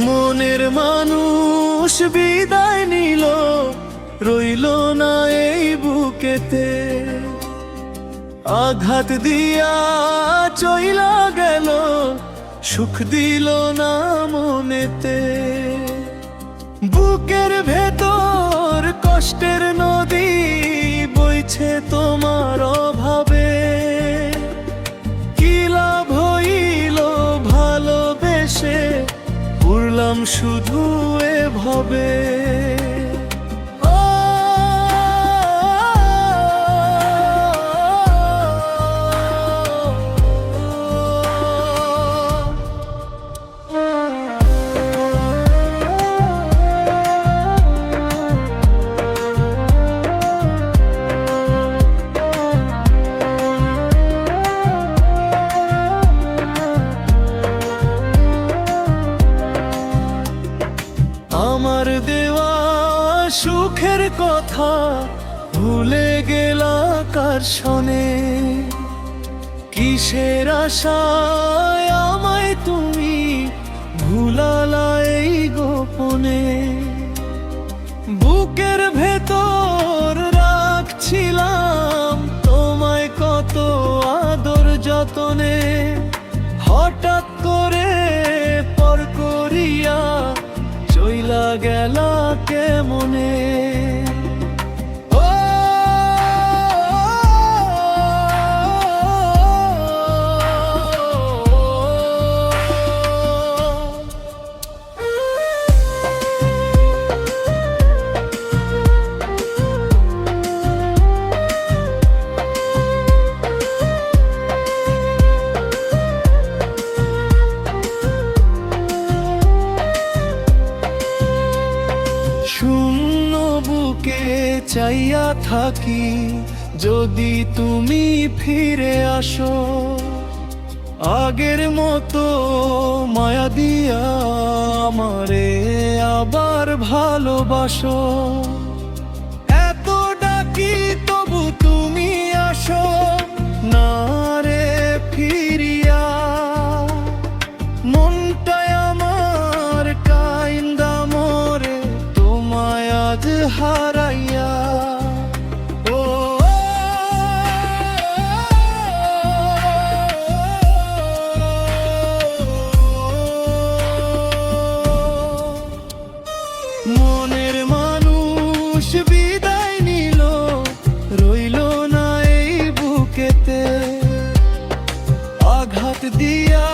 মনের মানুষ বিদায় নিল, রইল না এই বুকেতে। আঘাত দিয়া চইলা গেল, সুখ দিল না মনেতে। বুকের ভেতর কষ্টের নদী বইছে তোমার অভাবে। কি লাভ হইল ভালোবেসে, উড়লাম শুধু এভাবে। আমার দেওয়া সুখের কথা ভুলে গেলা কার শনে। কিসের আশায় আমায় তুমি ভুলালা এই গোপনে। বুকের ভেতর রাখছিলাম তোমায় কত আদর যতনে। হঠাৎ করে পর করিয়া চইলা গেলা কেমনে। শূন্য বুকে চাইয়া থাকি, যদি তুমি ফিরে আসো। আগের মতো মায়া দিয়া আমারে আবার ভালোবাসো। এত ডাকি তবু তুমি আসো না রে ফিরিয়া। মনটায় আমার কাইন্দা মরে তোমায় আজ হারাইয়া। ও মনের মানুষ বিদায় নিল, রইল না এই বুকেতে। আঘাত দিয়া